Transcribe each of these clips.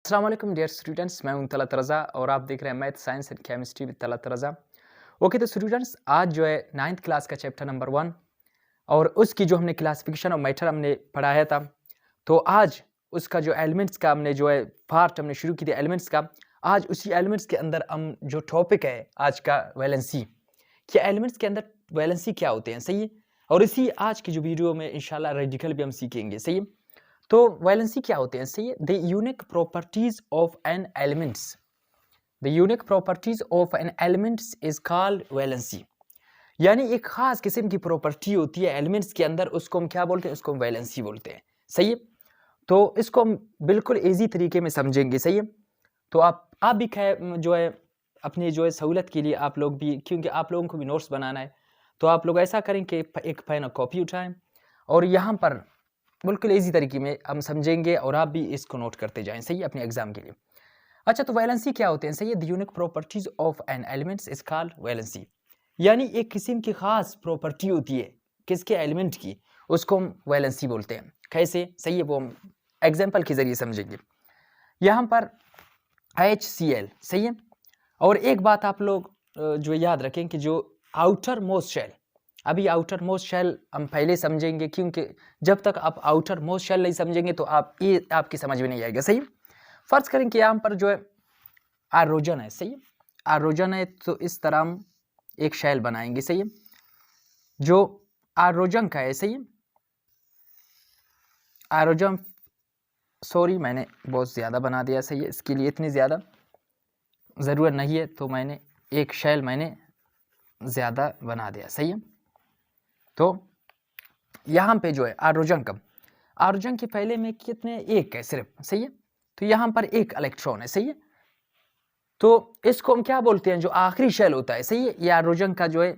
अस्सलाम वालेकुम dear students, मैं हूं तलत रज़ा और आप देख रहे हैं math science and chemistry with Talat Raza. Okay तो स्टूडेंट्स, आज जो है 9th क्लास का चैप्टर नंबर 1 और उसकी जो हमने क्लासिफिकेशन ऑफ मैटर हमने पढ़ाया था। तो आज उसका जो एलिमेंट्स का हमने जो है पार्ट हमने शुरू की थी एलिमेंट्स का। आज उसी एलिमेंट्स के अंदर हम जो टॉपिक है आज का वैलेंसी, कि एलिमेंट्स के अंदर वैलेंसी क्या होते हैं, सही है। और इसी आज की जो वीडियो में इंशाल्लाह रेडिकल भी हम सीखेंगे, सही है। तो वैलेंसी क्या होते हैं, सही है। The unique properties of an elements, the unique properties of an elements is called valency. यानी एक खास किस्म की प्रॉपर्टी होती है एलिमेंट्स के अंदर, उसको हम क्या बोलते हैं, उसको हम वैलेंसी बोलते हैं, सही है। तो इसको हम बिल्कुल इजी तरीके में समझेंगे, सही है। तो आप भी जो है अपनी जो है सहूलत के लिए आप लोग भी, क्योंकि आप लोगों को भी नोट्स बनाना है, तो आप लोग ऐसा करें कि एक पेन और कॉपी उठाएं और यहाँ पर बिल्कुल इजी तरीके में हम समझेंगे और आप भी इसको नोट करते जाएं, सही है, अपने एग्जाम के लिए। अच्छा, तो वैलेंसी क्या होते हैं, सही है। The unique properties of an elements is called valency. यानी एक किस्म की खास प्रॉपर्टी होती है किसके, एलिमेंट की, उसको हम वैलेंसी बोलते हैं। कैसे, सही है, वो हम एग्जाम्पल के जरिए समझेंगे। यहाँ पर HCl, सही है। और एक बात आप लोग जो याद रखें कि जो आउटर मोस्ट शेल, अभी आउटर मोस्ट शेल हम पहले समझेंगे, क्योंकि जब तक आप आउटर मोस्ट शेल नहीं समझेंगे तो ये आपकी समझ में नहीं आएगा, सही। फर्ज करें कि यहाँ पर जो है आरोजन है, सही है। आरोजन है तो इस तरह हम एक शेल बनाएंगे, सही है, जो आरोजन का है, सही है। आरोजन, सॉरी मैंने बहुत ज़्यादा बना दिया, सही है, इसके लिए इतनी ज़्यादा ज़रूरत नहीं है, तो मैंने एक शेल ज़्यादा बना दिया, सही है। तो यहाँ पे जो है आरोजन के पहले में कितने, एक है सिर्फ, सही है। तो यहाँ पर एक इलेक्ट्रॉन है, सही है। तो इसको हम क्या बोलते हैं, जो आखिरी शेल होता है, सही है, ये आरोजन का जो है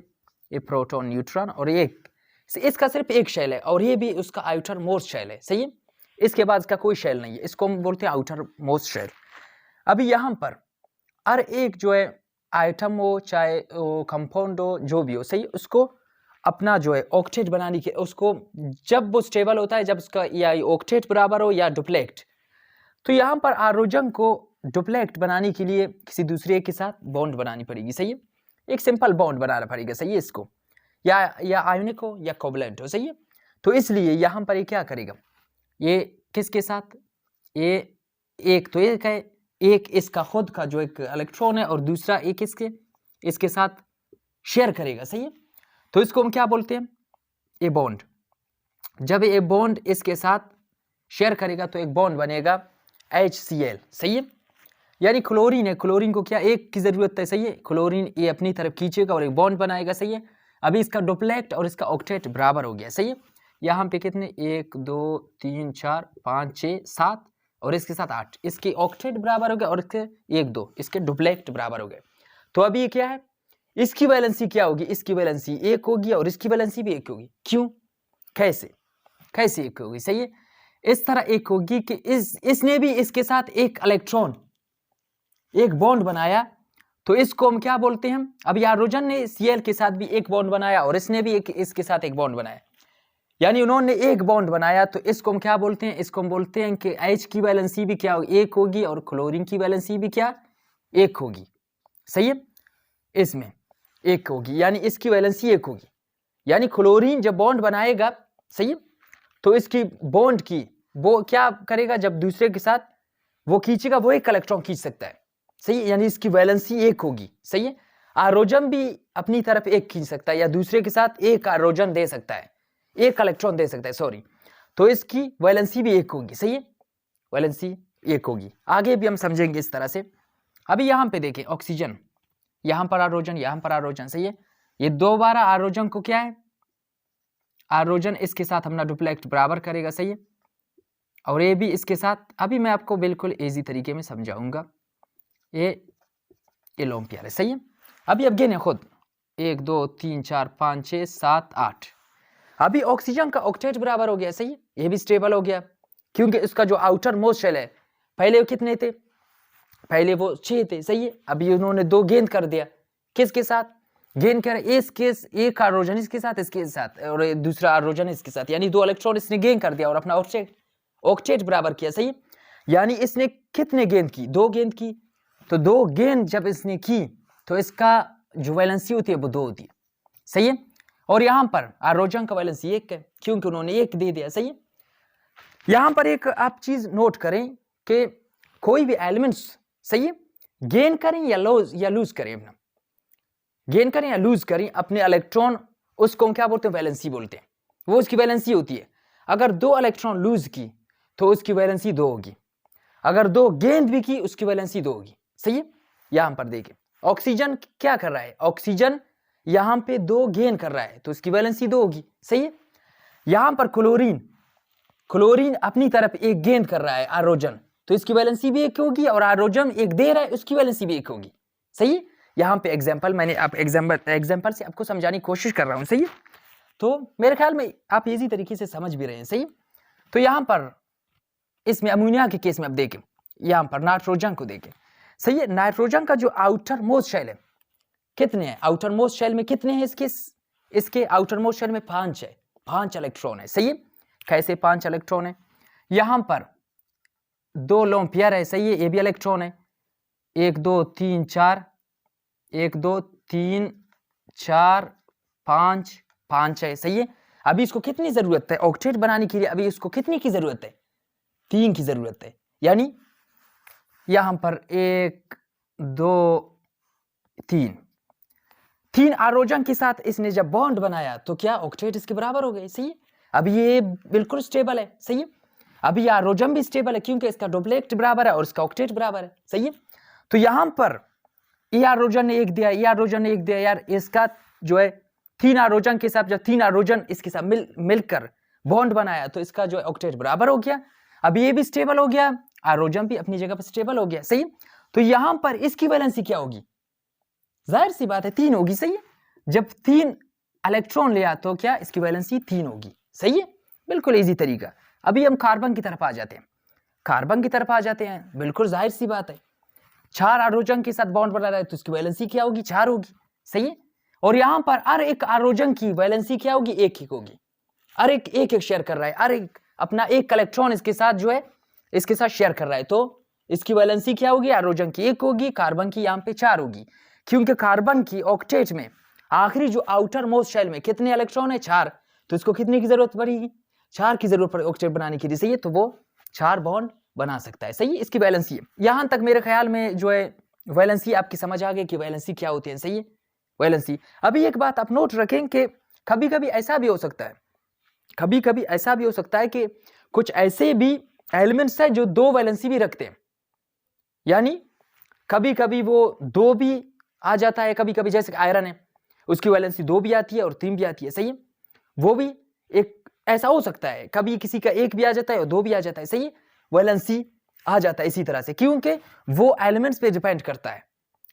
ये प्रोटॉन न्यूट्रॉन, और इसका सिर्फ एक शेल है और ये भी उसका आउटर मोस्ट शेल है, सही है। इसके बाद इसका कोई शेल नहीं है, इसको हम बोलते हैं आउटर मोस्ट शेल। अभी यहाँ पर हर एक जो है आइटम हो, चाहे कंपाउंड हो, जो भी हो, सही, उसको अपना जो है ऑक्टेट बनाने के, उसको जब वो स्टेबल होता है, जब उसका या ऑक्टेट बराबर हो या डुप्लेक्ट, तो यहाँ पर आरोजन को डुप्लेक्ट बनाने के लिए किसी दूसरे के साथ बॉन्ड बनानी पड़ेगी, सही है। एक सिंपल बॉन्ड बनाना पड़ेगा, सही है, इसको या आयोनिक हो या कोवलेंट हो, सही है। तो इसलिए यहाँ पर ये क्या करेगा, ये किसके साथ, ये एक तो एक है, एक इसका खुद का जो एक इलेक्ट्रॉन है और दूसरा एक इसके साथ शेयर करेगा, सही है। तो इसको हम क्या बोलते हैं, ये बॉन्ड। जब ये बॉन्ड इसके साथ शेयर करेगा तो एक बॉन्ड बनेगा HCl, सही है। यानी क्लोरीन है, क्लोरीन को क्या एक की जरूरत है, सही है। क्लोरीन ये अपनी तरफ खींचेगा और एक बॉन्ड बनाएगा, सही है। अभी इसका डुप्लेक्ट और इसका ऑक्टेट बराबर हो गया, सही है। यहाँ पे कितने, 1 2 3 4 5 6 7 और इसके साथ 8, इसके ऑक्टेट बराबर हो गया और इसके 1 2 इसके डुप्लेक्ट बराबर हो गए। तो अभी ये क्या है, इसकी वैलेंसी क्या होगी, इसकी वैलेंसी 1 होगी और इसकी वैलेंसी भी 1 होगी। क्यों, कैसे 1 होगी, सही है। इस तरह 1 होगी कि इसने भी इसके साथ एक इलेक्ट्रॉन, एक बॉन्ड बनाया, तो इसको हम क्या बोलते हैं, अभी आरोजन ने Cl के साथ भी एक बॉन्ड बनाया और इसने भी इसके साथ एक बॉन्ड बनाया, यानी उन्होंने एक बॉन्ड बनाया, तो इसको हम क्या बोलते हैं, इसको हम बोलते हैं कि H की वैलेंसी भी क्या होगी, 1 होगी और क्लोरीन की वैलेंसी भी क्या, 1 होगी, सही है। इसमें 1 होगी, यानी इसकी वैलेंसी 1 होगी। यानी क्लोरीन जब बॉन्ड बनाएगा, सही है, तो इसकी बॉन्ड की वो क्या करेगा, जब दूसरे के साथ वो खींचेगा, वो एक इलेक्ट्रॉन खींच सकता है, सही है, यानी इसकी वैलेंसी 1 होगी, सही है। आरोजन भी अपनी तरफ 1 खींच सकता है या दूसरे के साथ एक आरोजन दे सकता है, एक इलेक्ट्रॉन दे सकता है, सॉरी। तो इसकी वैलेंसी भी 1 होगी, सही है, वैलेंसी 1 होगी। आगे भी हम समझेंगे इस तरह से। अभी यहाँ पे देखें, ऑक्सीजन, यहाँ पर आरोजन, यहाँ पर आरोजन, सही है। ये दोबारा आरोजन को क्या है, आरोजन इसके साथ अपना डुप्लेक्ट बराबर करेगा, सही है, और ये भी इसके साथ। अभी मैं आपको बिल्कुल इजी तरीके में समझाऊंगा। ये लोन पेयर है, सही है। अभी अब गिने खुद, 1 2 3 4 5 6 7 8। अभी ऑक्सीजन का ऑक्टेट बराबर हो गया, सही है, ये भी स्टेबल हो गया, क्योंकि इसका जो आउटर मोस्ट शेल है, पहले वो कितने थे, पहले वो 6 थे, सही है। अभी उन्होंने 2 गेन कर दिया, किसके साथ गेन कर, एक आरोजन इसके साथ और दूसरा आरोजन इसके साथ, यानी 2 इलेक्ट्रॉन इसने गेन कर दिया और अपना ऑक्टेट बराबर किया, सही है। यानी इसने कितने गेंद की, 2 गेंद की, तो 2 गेंद जब इसने की तो इसका जो वैलेंसी होती है वो 2 होती है, सही है। और यहां पर आरोजन का वैलेंसी 1 है क्योंकि उन्होंने 1 दे दिया, सही है। यहां पर एक आप चीज नोट करें कि कोई भी एलिमेंट्स, सही है, गेन करें या लूज करें, अपना गेन करें या लूज करें अपने इलेक्ट्रॉन, उसको क्या बोलते हैं, वैलेंसी बोलते हैं, वो उसकी वैलेंसी होती है। अगर 2 इलेक्ट्रॉन लूज की तो उसकी वैलेंसी 2 होगी, अगर 2 गेंद भी की उसकी वैलेंसी 2 होगी, सही है। यहां पर देखें ऑक्सीजन क्या कर रहा है, ऑक्सीजन यहां पे 2 गेन कर रहा है तो उसकी वैलेंसी 2 होगी, सही है। यहां पर क्लोरीन अपनी तरफ 1 गेंद कर रहा है आरोजन, तो इसकी वैलेंसी भी 1 होगी, और आरोजन 1 दे रहा है उसकी वैलेंसी भी 1 होगी, सही है। यहां पे एग्जांपल मैंने आप एग्जांपल से आपको समझाने की कोशिश कर रहा हूं, सही है। तो मेरे ख्याल में आप इजी तरीके से समझ भी रहे हैं, सही है। तो यहां पर इसमें अमोनिया के केस में अब देखें, यहां पर नाइट्रोजन को देखें, सही है। नाइट्रोजन का जो आउटर मोस्ट शेल है कितने हैं, आउटर मोस्ट शेल में कितने हैं, इसके आउटर मोस्ट शेल में 5 है, 5 इलेक्ट्रॉन है, सही है। कैसे 5 इलेक्ट्रॉन है, यहां पर 2 लोन पेयर है, सही है, ये भी इलेक्ट्रॉन है, 1 2 3 4, 1 2 3 4 5 5 है, सही है। अभी इसको कितनी जरूरत है ऑक्टेट बनाने के लिए, अभी इसको कितनी की जरूरत है, 3 की जरूरत है। यानी यहां पर 1 2 3 आरोजन के साथ इसने जब बॉन्ड बनाया तो क्या ऑक्टेट इसके बराबर हो गए, सही है। अभी ये बिल्कुल स्टेबल है, सही है। अभी आरोजन भी स्टेबल है क्योंकि इसका डुप्लेक्ट बराबर है और इसका ऑक्टेट बराबर है, सही है। तो यहां पर ये आरोजन ने 1 दिया, ये आरोजन ने 1 दिया, यार इसका जो है 3 आरोजन के साथ, जब 3 आरोजन इसके साथ मिलकर बॉन्ड बनाया तो इसका जो है ऑक्टेट बराबर हो गया। अब ये भी स्टेबल हो गया, आरोजन भी अपनी जगह पर स्टेबल हो गया, सही। तो यहां पर इसकी वैलेंसी क्या होगी, जाहिर सी बात है 3 होगी, सही है। जब 3 इलेक्ट्रॉन लिया तो क्या इसकी वैलेंसी 3 होगी, सही है। बिल्कुल इजी तरीका। अभी हम कार्बन की तरफ आ जाते हैं, बिल्कुल जाहिर सी बात है, 4 आरोजन के साथ बॉन्ड बना रहा है तो इसकी वैलेंसी क्या होगी, 4 होगी, सही है। और यहां पर हर एक आरोजन की वैलेंसी क्या होगी, 1 होगी, हर एक शेयर कर रहा है, हर एक अपना 1 इलेक्ट्रॉन इसके साथ जो है इसके साथ शेयर कर रहा है, तो इसकी वैलेंसी क्या होगी, आरोजन की 1 होगी, कार्बन की यहां पे 4 होगी, क्योंकि कार्बन की ऑक्टेट में आखिरी जो आउटर मोस्ट शेल में कितने इलेक्ट्रॉन है, 4, तो इसको कितने की जरूरत पड़ेगी, 4 की जरूरत पड़ेगी ऑक्टेट बनाने के लिए, सही है। तो वो 4 बॉन्ड बना सकता है, सही है। इसकी वैलेंसी है, यहां तक मेरे ख्याल में जो है वैलेंसी आपकी समझ आ गई कि वैलेंसी क्या होती है, सही है, वैलेंसी। अभी एक बात आप नोट रखें कि कभी कभी ऐसा भी हो सकता है, कि कुछ ऐसे भी एलिमेंट्स है जो 2 वैलेंसी भी रखते हैं, यानी कभी कभी वो 2 भी आ जाता है, कभी कभी जैसे आयरन है उसकी वैलेंसी 2 भी आती है और 3 भी आती है, सही है। वो भी एक ऐसा हो सकता है, कभी किसी का 1 भी आ जाता है और 2 भी आ जाता है, सही है, वैलेंसी आ जाता है इसी तरह से, क्योंकि वो एलिमेंट्स पे डिपेंड करता है,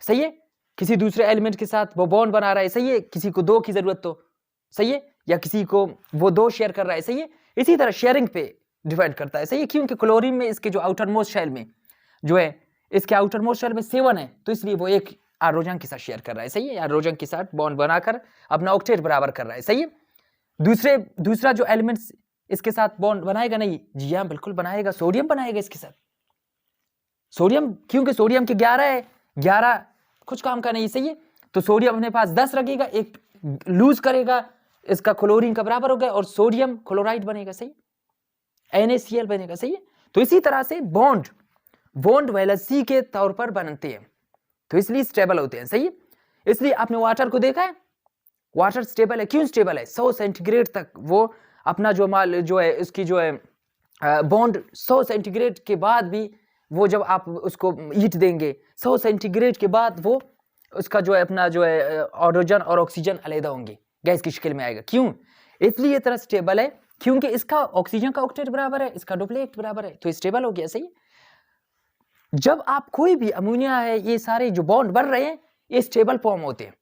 सही है। किसी दूसरे एलिमेंट के साथ वो बॉन्ड बना रहा है, सही है, किसी को 2 की जरूरत तो, सही है, या किसी को वो 2 शेयर कर रहा है, सही है। इसी तरह शेयरिंग पे डिपेंड करता है, सही है, क्योंकि क्लोरीन में इसके जो आउटर मोस्ट शेल में जो है इसके आउटर मोस्ट शेल में 7 है, तो इसलिए वो 1 आरोजन के साथ शेयर कर रहा है, सही है, आरोजन के साथ बॉन्ड बनाकर अपना ऑक्टेट बराबर कर रहा है, सही है। दूसरा जो एलिमेंट्स इसके साथ बॉन्ड बनाएगा नहीं, जी हाँ बिल्कुल बनाएगा, सोडियम बनाएगा इसके साथ, सोडियम, क्योंकि सोडियम के 11 है, 11 कुछ काम का नहीं, सही है। तो सोडियम अपने पास 10 रखेगा, 1 लूज करेगा, इसका क्लोरीन का बराबर हो गया और सोडियम क्लोराइड बनेगा, सही, NaCl बनेगा, सही है। तो इसी तरह से बॉन्ड वैलेंसी के तौर पर बनते हैं, तो इसलिए स्टेबल होते हैं, सही है। इसलिए आपने वाटर को देखा है, वाटर स्टेबल है, क्यों स्टेबल है, 100 सेंटीग्रेड तक वो अपना जो माल जो है इसकी जो है बॉन्ड 100 सेंटीग्रेड के बाद भी वो जब आप उसको हीट देंगे 100 सेंटीग्रेड के बाद वो उसका जो है अपना जो है हाइड्रोजन और ऑक्सीजन अलग होंगे, गैस की शक्ल में आएगा, क्यों, इसलिए ये तरह स्टेबल है क्योंकि इसका ऑक्सीजन का ऑक्टेट बराबर है, इसका डुप्लेक्ट बराबर है, तो स्टेबल हो गया, सही। जब आप कोई भी अमोनिया है, ये सारे जो बॉन्ड बन रहे हैं ये स्टेबल फॉर्म होते हैं,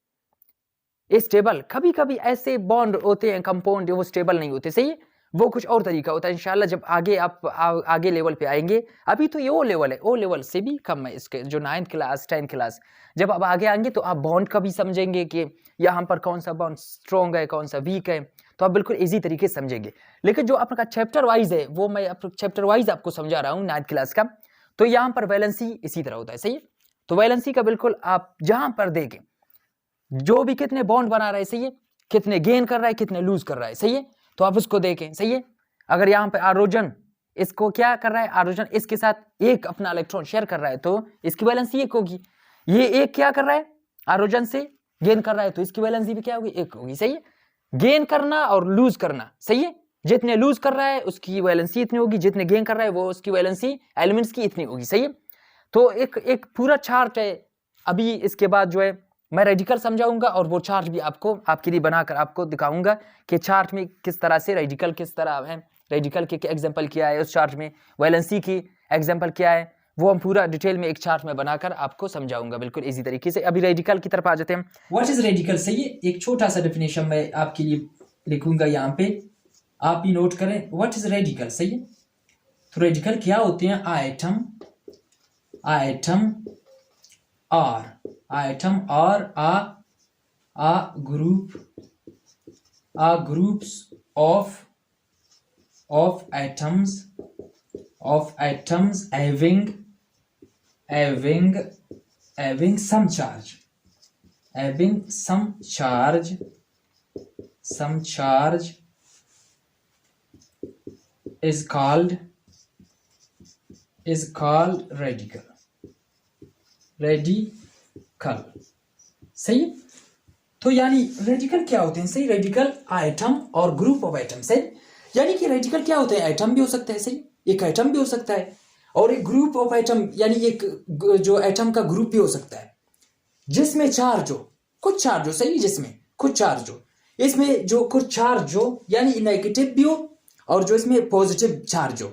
ये स्टेबल, कभी कभी ऐसे बॉन्ड होते हैं कंपाउंड वो स्टेबल नहीं होते, सही है, वो कुछ और तरीका होता है, इंशाल्लाह जब आगे आप आगे लेवल पे आएंगे, अभी तो ये ओ लेवल है, ओ लेवल से भी कम है इसके जो 9th क्लास 10th क्लास, जब आप आगे आएंगे तो आप बॉन्ड का भी समझेंगे कि यहाँ पर कौन सा बॉन्ड स्ट्रॉन्ग है, कौन सा वीक है, तो आप बिल्कुल इजी तरीके से समझेंगे। लेकिन जो आपका चैप्टर वाइज है वो मैं चैप्टर वाइज आपको समझा रहा हूँ 9th क्लास का, तो यहाँ पर वैलेंसी इसी तरह होता है, सही है। तो वैलेंसी का बिल्कुल आप जहां पर देखें जो भी कितने बॉन्ड बना रहा है, सही है, कितने गेन कर रहा है, कितने लूज कर रहा है, सही है, तो आप उसको देखें, सही है। अगर यहाँ पे आरोजन इसको क्या कर रहा है, आरोजन इसके साथ एक अपना इलेक्ट्रॉन शेयर कर रहा है तो इसकी वैलेंसी एक होगी। ये एक क्या कर रहा है, आरोजन से गेन कर रहा है तो इसकी वैलेंसी भी क्या होगी, एक होगी, सही है। गेन करना और लूज करना, सही है, जितने लूज कर रहा है उसकी वैलेंसी इतनी होगी, जितने गेन कर रहा है वो उसकी वैलेंसी एलिमेंट्स की इतनी होगी, सही है। तो एक पूरा चार्ट है। अभी इसके बाद जो है मैं रेडिकल समझाऊंगा और वो चार्ट भी आपको आपके लिए बनाकर आपको दिखाऊंगा कि चार्ट में किस तरह से रेडिकल किस तरह है, रेडिकल के एग्जांपल क्या है उस चार्ट में, वैलेंसी की एग्जांपल क्या है, वो हम पूरा डिटेल में एक चार्ट में बनाकर आपको समझाऊंगा बिल्कुल इजी तरीके से। अभी रेडिकल की तरफ आ जाते हैं। व्हाट इज रेडिकल, सही है, एक छोटा सा डेफिनेशन मैं आपके लिए लिखूंगा यहाँ पे, आप भी नोट करें। व्हाट इज रेडिकल, सही है। तो रेडिकल क्या होते हैं, आइटम और a groups of atoms having some charge is called radical, सही है। तो यानी रेडिकल क्या होते हैं, सही, रेडिकल आइटम और ग्रुप ऑफ आइटम, सही। यानी कि रेडिकल क्या होते हैं, आइटम भी हो सकता है, सही, एक आइटम भी हो सकता है और एक ग्रुप ऑफ आइटम यानी एक जो आइटम का ग्रुप भी हो सकता है जिसमें चार्ज हो, कुछ चार्ज हो, सही, जिसमें कुछ चार्ज हो, इसमें जो कुछ चार्ज हो यानी नेगेटिव भी हो और जो इसमें पॉजिटिव चार्ज हो,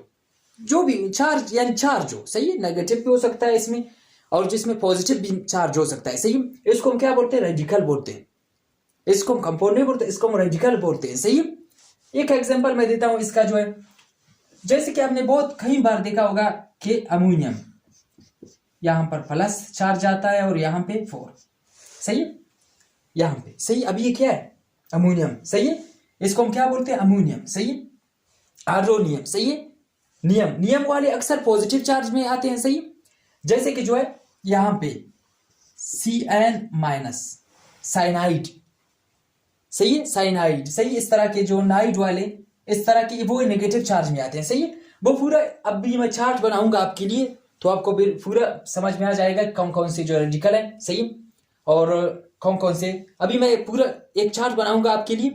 जो भी चार्ज यानी चार्ज हो, सही है, नेगेटिव भी हो सकता है इसमें और जिसमें पॉजिटिव भी चार्ज हो सकता है, सही। इसको हम क्या बोलते हैं, रेडिकल बोलते हैं, इसको हम कंपाउंड नहीं बोलते, इसको हम रेडिकल बोलते हैं, सही। एक एग्जांपल मैं देता हूं इसका जो है, जैसे कि आपने बहुत कई बार देखा होगा कि अमोनियम यहां पर प्लस चार्ज आता है और यहां पे 4, सही है, यहां पे, सही। अभी ये क्या है, अमोनियम, सही है, इसको हम क्या बोलते हैं, अमोनियम, सही है। आर्गोनियम, सही है, नियम वाले अक्सर पॉजिटिव चार्ज में आते हैं, सही। जैसे कि जो है यहां पे Cn- साइनाइड, सही है, साइनाइड, सही, इस तरह के जो नाइड वाले इस तरह के वो नेगेटिव चार्ज में आते हैं, सही है। वो पूरा अभी मैं चार्ट बनाऊंगा आपके लिए तो आपको पूरा समझ में आ जाएगा कौन कौन से जो रेडिकल है, सही, और कौन कौन से, अभी मैं पूरा एक चार्ट बनाऊंगा आपके लिए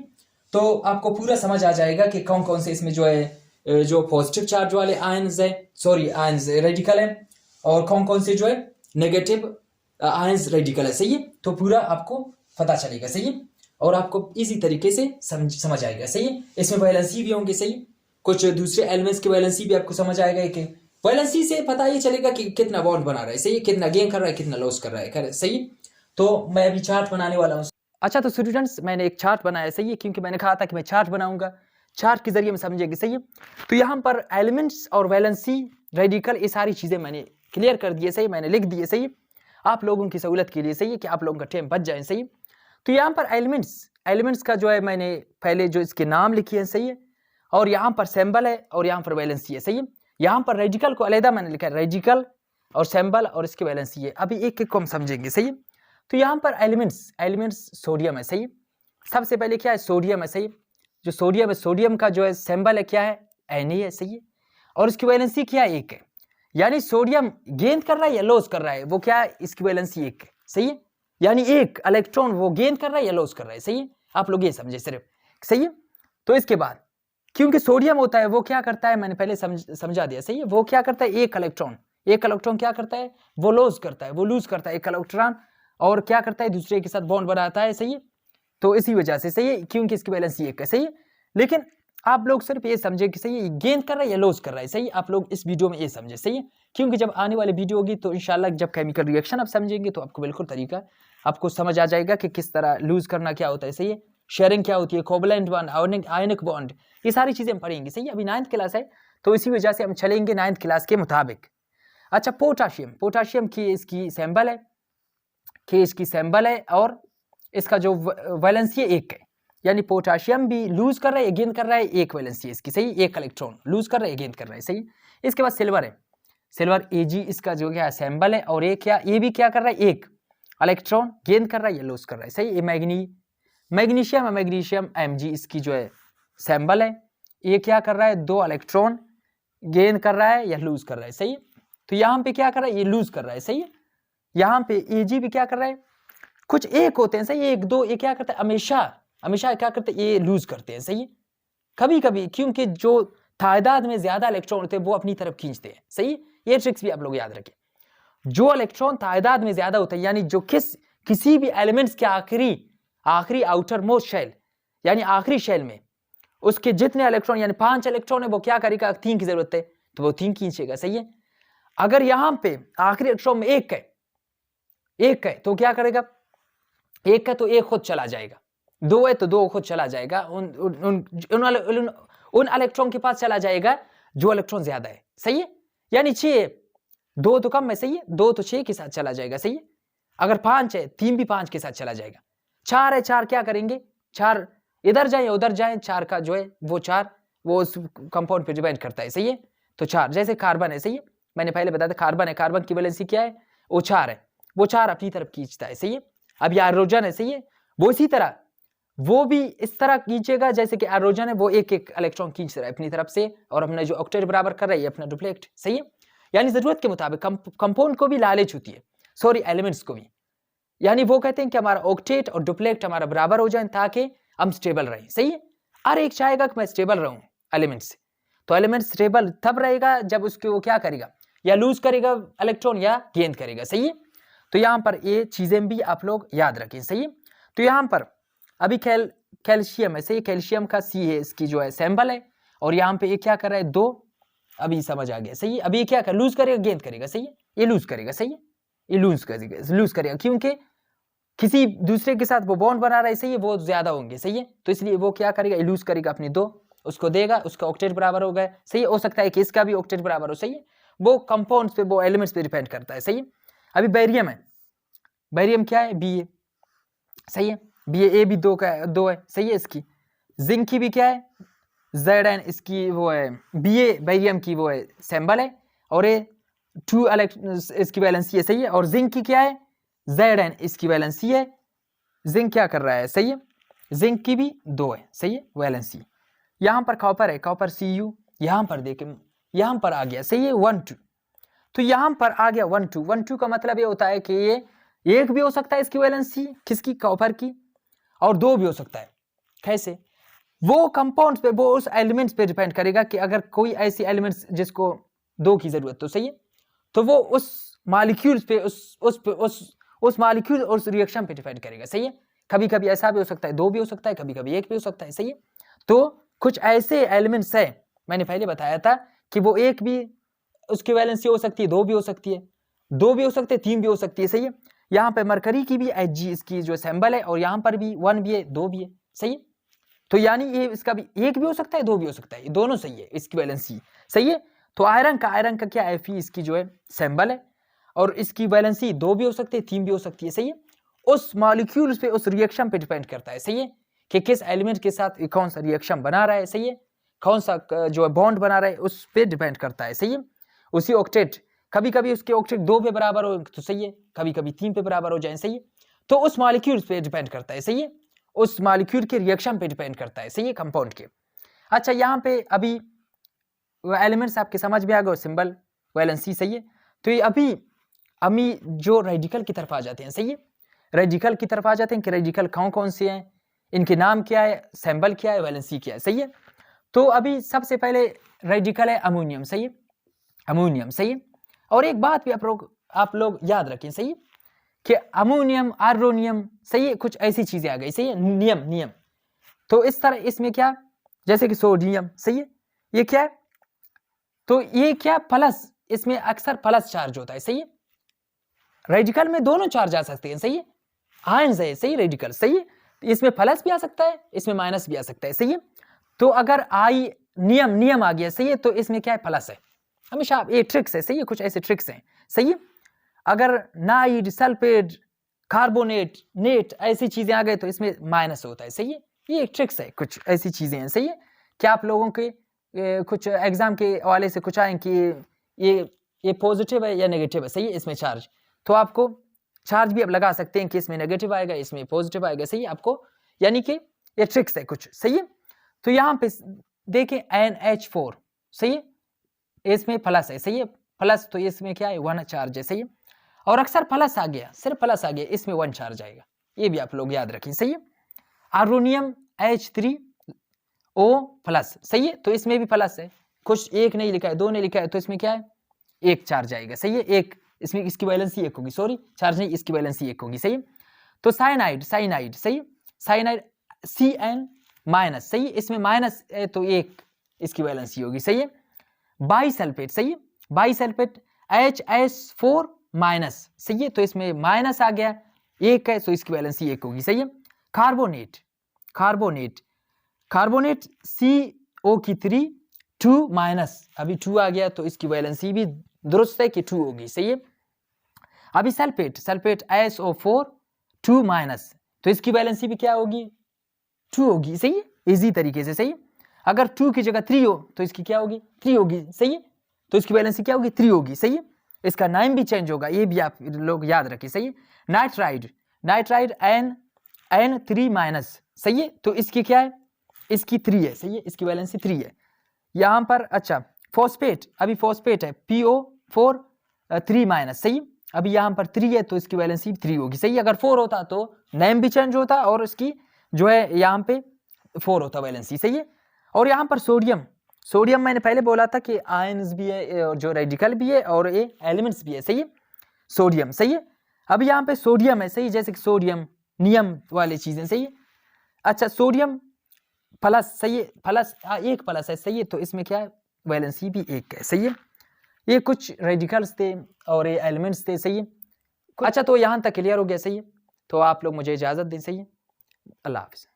तो आपको पूरा समझ आ जाएगा कि कौन कौन से इसमें जो है जो पॉजिटिव चार्ज वाले आयंस है, सॉरी आयंस रेडिकल है और कौन कौन से जो है नेगेटिव आयंस रेडिकल है, सही है। तो पूरा आपको पता चलेगा, सही है, और आपको इजी तरीके से समझ आएगा, सही है। इसमें वैलेंसी भी होंगे, सही, कुछ दूसरे एलिमेंट्स की वैलेंसी भी आपको समझ आएगा कि वैलेंसी से पता ये चलेगा कि कितना बॉन्ड बना रहा है, सही, कितना गेन कर रहा है, कितना लॉस कर रहा है, सही। तो मैं अभी चार्ट बनाने वाला हूँ। अच्छा तो स्टूडेंट्स मैंने एक चार्ट बनाया, सही है, क्योंकि मैंने कहा था कि मैं चार्ट बनाऊंगा, चार्ट के जरिए में समझेंगे, सही है। तो यहाँ पर एलिमेंट्स और वैलेंसी, रेडिकल, ये सारी चीजें मैंने क्लियर कर दिए, सही, मैंने लिख दिए, सही, आप लोगों की सहूलत के लिए, सही है, कि आप लोगों का टाइम बच जाए, सही। तो यहाँ पर एलिमेंट्स का जो है मैंने पहले जो इसके नाम लिखे हैं, सही है, और यहाँ पर सिंबल है और यहाँ पर वैलेंसी है, सही है। यहाँ पर रेडिकल को अलग मैंने लिखा है, रेडिकल और सिंबल और इसकी वैलेंसी है। अभी एक एक को हम समझेंगे, सही है। तो यहाँ पर एलिमेंट्स सोडियम है, सही, सबसे पहले क्या है, सोडियम है, सही, जो सोडियम है, सोडियम का जो है सिंबल है क्या है, Na है, सही है, और इसकी वैलेंसी क्या है, 1 है। यानी सोडियम गेन कर रहा है या लॉस कर रहा है, वो क्या है, इसकी वैलेंसी 1 है, सही है, यानी 1 इलेक्ट्रॉन वो गेन कर रहा है या लॉस कर रहा है, सही है। आप लोग ये समझे सिर्फ, सही है। तो इसके बाद क्योंकि सोडियम होता है वो क्या करता है, मैंने पहले समझा दिया, सही है, वो क्या करता है, एक इलेक्ट्रॉन क्या करता है, वो लॉस करता है, वो लूज करता है एक इलेक्ट्रॉन और क्या करता है, दूसरे के साथ बॉन्ड बनाता है, सही है। तो इसी वजह से, सही है, क्योंकि इसकी वैलेंसी 1 है, सही है। लेकिन आप लोग सिर्फ ये समझे कि सही है गेन कर रहा है या लॉस कर रहा है, सही, आप लोग इस वीडियो में ये समझे, सही है, क्योंकि जब आने वाली वीडियो होगी तो इंशाल्लाह जब केमिकल रिएक्शन आप समझेंगे तो आपको बिल्कुल तरीका आपको समझ आ जाएगा कि किस तरह लूज करना क्या होता है, सही है, शेयरिंग क्या होती है, कोवलेंट बॉन्ड, आयनिक बॉन्ड, ये सारी चीजें हम पढ़ेंगे, सही है। अभी 9th क्लास है तो इसी वजह से हम चलेंगे 9th क्लास के मुताबिक। अच्छा पोटाशियम की इसकी सैंबल है और इसका जो वैलेंसी है 1 है, यानी पोटाशियम भी लूज कर रहा है, गेन कर रहा है, 1 वैलेंसी है इसकी, सही, 1 इलेक्ट्रॉन लूज कर रहा है, गेन कर रहा है, सही। इसके बाद सिल्वर सिल्वर Ag इसका जो क्या सैंबल है, और ये क्या, ये भी क्या कर रहा है, एक इलेक्ट्रॉन गेन कर रहा है या लूज कर रहा है, सही। ये मैग्नीशियम है, मैग्नीशियम Mg इसकी जो है सैंबल है, ये क्या कर रहा है, 2 इलेक्ट्रॉन गेन कर रहा है या लूज कर रहा है, सही है। तो यहाँ पे क्या कर रहा है, ये लूज कर रहा है, सही है। यहाँ पे Ag भी क्या कर रहा है, कुछ एक होते हैं, सही, 1 2, ये क्या करते हैं, हमेशा क्या करते हैं, ये लूज करते हैं, सही है। कभी कभी क्योंकि जो तादाद में ज्यादा इलेक्ट्रॉन होते हैं वो अपनी तरफ खींचते हैं, सही। ये ट्रिक्स भी आप लोग याद रखें। जो इलेक्ट्रॉन तादाद में ज्यादा होता है, यानी जो किसी भी एलिमेंट्स के आखिरी आउटर मोस्ट शेल, यानी आखिरी शेल में उसके जितने इलेक्ट्रॉन, यानी 5 इलेक्ट्रॉन है, वो क्या करेगा, 3 की जरूरत है तो वो 3 खींचेगा, सही है। अगर यहां पे आखिरी इलेक्ट्रॉन में एक है तो क्या करेगा, एक है तो एक खुद चला जाएगा, 2 है तो 2 खुद चला जाएगा, उन इलेक्ट्रॉन के पास चला जाएगा जो इलेक्ट्रॉन ज्यादा है, सही है। यानी 6 2 तो कम है, सही है, 2 तो 6 के साथ चला जाएगा, सही है। अगर 5 है 3 भी 5 के साथ चला जाएगा। 4 है, 4 क्या करेंगे, 4 इधर जाए उधर जाए, 4 का जो है वो 4 वो उस कंपाउंड पे डिपेंड करता है, सही है। तो 4 जैसे कार्बन है, सही है, मैंने पहले बताया था कार्बन है, कार्बन की वैलेंसी क्या है, वो 4 है, वो 4 अपनी तरफ खींचता है, सही है। अब ये हाइड्रोजन है, सही है, वो इसी तरह वो भी इस तरह खींचेगा जैसे कि हाइड्रोजन है, वो एक इलेक्ट्रॉन खींच रहा है अपनी तरफ से, और अपने जो ऑक्टेट बराबर कर रहा है अपना डुप्लेक्ट, सही है। यानी जरूरत के मुताबिक कंपाउंड को भी लालच होती है, सॉरी एलिमेंट्स को भी, यानी वो कहते हैं कि हमारा ऑक्टेट और डुप्लेक्ट हमारा बराबर हो जाए ताकि हम स्टेबल रहें, सही है। हर एक चाहेगा कि मैं स्टेबल रहूं एलिमेंट्स से, तो एलिमेंट स्टेबल तब रहेगा जब उसके वो क्या करेगा, या लूज करेगा इलेक्ट्रॉन या गेन करेगा, सही है। तो यहां पर ये चीजें भी आप लोग याद रखें, सही है। तो यहां पर अभी कैल्शियम है, सही, कैल्शियम का C है, इसकी जो है सैंबल है, और यहाँ पे ये क्या कर रहा है, 2, अभी समझ आ गया, सही है। अभी ये क्या कर, लूज करेगा गेन करेगा, सही है, ये लूज करेगा, सही है, ये लूज करेगा क्योंकि किसी दूसरे के साथ वो बॉन्ड बना रहा है, सही है, वो ज्यादा होंगे, सही है, तो इसलिए वो क्या करेगा, लूज करेगा अपनी 2, उसको देगा, उसका ऑक्टेट बराबर हो गया, सही है। हो सकता है कि इसका भी ऑक्टेट बराबर हो, सही है, वो कंपाउंड्स पे, वो एलिमेंट्स पे डिपेंड करता है, सही है। अभी बैरियम है, बैरियम क्या है, Ba, सही है, Ba भी 2 है, सही है। इसकी जिंक की भी क्या है, Zn, इसकी वो है Ba, बैरियम की वो है सैंबल है, और ये 2 इसकी वैलेंसी है, सही है। और जिंक की क्या है, Zn, इसकी वैलेंसी है, जिंक क्या कर रहा है, सही है, जिंक की भी 2 है, सही है, वैलेंसी। यहां पर कॉपर है, कॉपर Cu, यहां पर देखें, यहां पर आ गया, सही है, 1 2, तो यहां पर आ गया 1 2, 1 2 का मतलब ये होता है कि ये एक भी हो सकता है इसकी वैलेंसी, किसकी, कॉपर की, और 2 भी हो सकता है। कैसे, वो कंपाउंड्स पे, वो उस एलिमेंट्स पे डिपेंड करेगा कि अगर कोई ऐसी एलिमेंट्स जिसको 2 की जरूरत, तो सही है, तो वो उस मॉलिक्यूल्स पे, उस मॉलिक्यूल और उस रिएक्शन पे डिपेंड करेगा, सही है। कभी कभी ऐसा भी हो सकता है 2 भी हो सकता है, कभी कभी 1 भी हो सकता है, सही है। तो कुछ ऐसे एलिमेंट्स है, मैंने पहले बताया था कि वो 1 भी उसकी वैलेंसी हो सकती है, 2 भी हो सकती है, 2 भी हो सकते हैं, 3 भी हो सकती है, सही है। यहाँ पे मरकरी की भी Hg इसकी जो सैंबल है, और यहाँ पर भी 1 भी है, 2 भी है, सही है। तो यानी ये इसका भी 1 भी हो सकता है, 2 भी हो सकता है, ये दोनों सही है, इसकी वैलेंसी, सही है। तो आयरन का क्या है, Fe इसकी जो है सैंबल है, और इसकी वैलेंसी 2 भी हो सकती है, 3 भी हो सकती है, सही है। उस मॉलिक्यूल्स पे, उस रिएक्शन पे डिपेंड करता है, सही है, कि किस एलिमेंट के साथ कौन सा रिएक्शन बना रहा है, सही है, कौन सा जो है बॉन्ड बना रहा है, उस पे डिपेंड करता है, सही है। उसी ऑक्टेट, कभी कभी उसके ऑक्टेट 2 पे बराबर हो तो सही है, कभी कभी 3 पे बराबर हो जाए, सही है। तो उस मॉलिक्यूल पे डिपेंड करता है, सही है, उस मॉलिक्यूल के रिएक्शन पे डिपेंड करता है, सही है, कंपाउंड के। अच्छा, यहाँ पे अभी एलिमेंट्स आपके समझ में आ गए, सिंबल, वैलेंसी, सही है। तो ये अभी जो रेडिकल की तरफ आ जाते हैं, सही है, रेडिकल की तरफ आ जाते हैं कि रेडिकल कौन से हैं, इनके नाम क्या है, सैंबल क्या है, वैलेंसी क्या है, सही है। तो अभी सबसे पहले रेडिकल है अमोनियम, सही है, अमोनियम, सही है। और एक बात भी आप लोग याद रखें, सही है, कि अमोनियम, आर्गोनियम, सही है, कुछ ऐसी चीजें आ गई, सही है, नियम। तो इस तरह इसमें क्या, जैसे कि सोडियम, सही है, ये क्या है, तो ये क्या, प्लस, इसमें अक्सर प्लस चार्ज होता है, सही है। रेडिकल में दोनों चार्ज आ सकते हैं, सही है, आयंस है, सही, रेडिकल, सही है, इसमें प्लस भी आ सकता है, इसमें माइनस भी आ सकता है, सही है। तो अगर नियम आ गया, सही है, तो इसमें क्या है, प्लस है, हमेशा ये ट्रिक्स है, सही है, कुछ ऐसे ट्रिक्स हैं, सही है। अगर नाइड, सल्फेट, कार्बोनेट, नेट ऐसी चीजें आ गए तो इसमें माइनस होता है, सही है। ये ट्रिक्स है, कुछ ऐसी चीजें हैं, सही है। क्या आप लोगों के कुछ एग्जाम के हवाले से कुछ आए कि ये पॉजिटिव है या नेगेटिव है, सही है, इसमें चार्ज, तो आपको चार्ज भी अब लगा सकते हैं कि इसमें नेगेटिव आएगा, इसमें पॉजिटिव आएगा, सही है आपको, यानी कि ये ट्रिक्स है कुछ, सही है। तो यहाँ पे देखें NH4, सही है, इसमें प्लस है, सही है, प्लस, तो इसमें क्या है 1 चार्ज है, सही है, और अक्सर प्लस आ गया, सिर्फ प्लस आ गया, इसमें 1 चार्ज आएगा, ये भी आप लोग याद रखें, सही है। अमोनियम H3O प्लस, सही है, तो इसमें भी प्लस है, कुछ एक नहीं लिखा है, 2 नहीं लिखा है, तो इसमें क्या है 1 चार्ज आएगा, सही है, एक, इसमें इसकी वैलेंसी 1 होगी, सॉरी चार्ज नहीं, इसकी वैलेंसी 1 होगी, सही है। तो साइनाइड, सही है, साइनाइड Cn माइनस, सही है, इसमें माइनस है तो 1 इसकी वैलेंसी होगी, सही है। बाइसल्फेट, सही है, बाइसल्फेट HS4 माइनस, सही है, तो इसमें माइनस आ गया, 1 है तो इसकी वैलेंसी 1 होगी, सही है। कार्बोनेट CO की 3 2 माइनस, अभी 2 आ गया तो इसकी वैलेंसी भी दुरुस्त है कि 2 होगी, सही है। अभी सल्फेट SO4 2 माइनस, तो इसकी वैलेंसी भी क्या होगी 2 होगी, सही है, इजी तरीके से, सही है। अगर 2 की जगह 3 हो तो इसकी क्या होगी 3 होगी, सही है, तो इसकी वैलेंसी क्या होगी 3 होगी, सही है। इसका नाम भी चेंज होगा, ये भी आप लोग याद रखिए, सही है। नाइट्राइड N3 माइनस, सही है, तो इसकी क्या है, इसकी 3 है, सही है, इसकी वैलेंसी 3 है यहाँ पर। अच्छा, फॉस्फेट, अभी फॉस्फेट है PO4 3 माइनस, सही, अभी यहाँ पर 3 है तो इसकी वैलेंसी 3 होगी, सही। अगर 4 होता तो नेम भी चेंज होता और इसकी जो है यहाँ पे 4 होता वैलेंसी, सही है। और यहाँ पर सोडियम मैंने पहले बोला था कि आयन्स भी है और जो रेडिकल भी है और ये एलिमेंट्स भी है, सही है, सोडियम, सही है। अब यहाँ पे सोडियम है, सही, जैसे कि सोडियम नियम वाली चीजें, सही है। अच्छा, सोडियम प्लस, सही है, प्लस 1 प्लस है, सही है, तो इसमें क्या है वैलेंसी भी 1 है, सही है। ये कुछ रेडिकल्स थे और ये एलिमेंट्स थे, सही है। अच्छा, तो यहाँ तक क्लियर हो गया, सही है, तो आप लोग मुझे इजाजत दें, सही है, अल्लाह हाफिज़।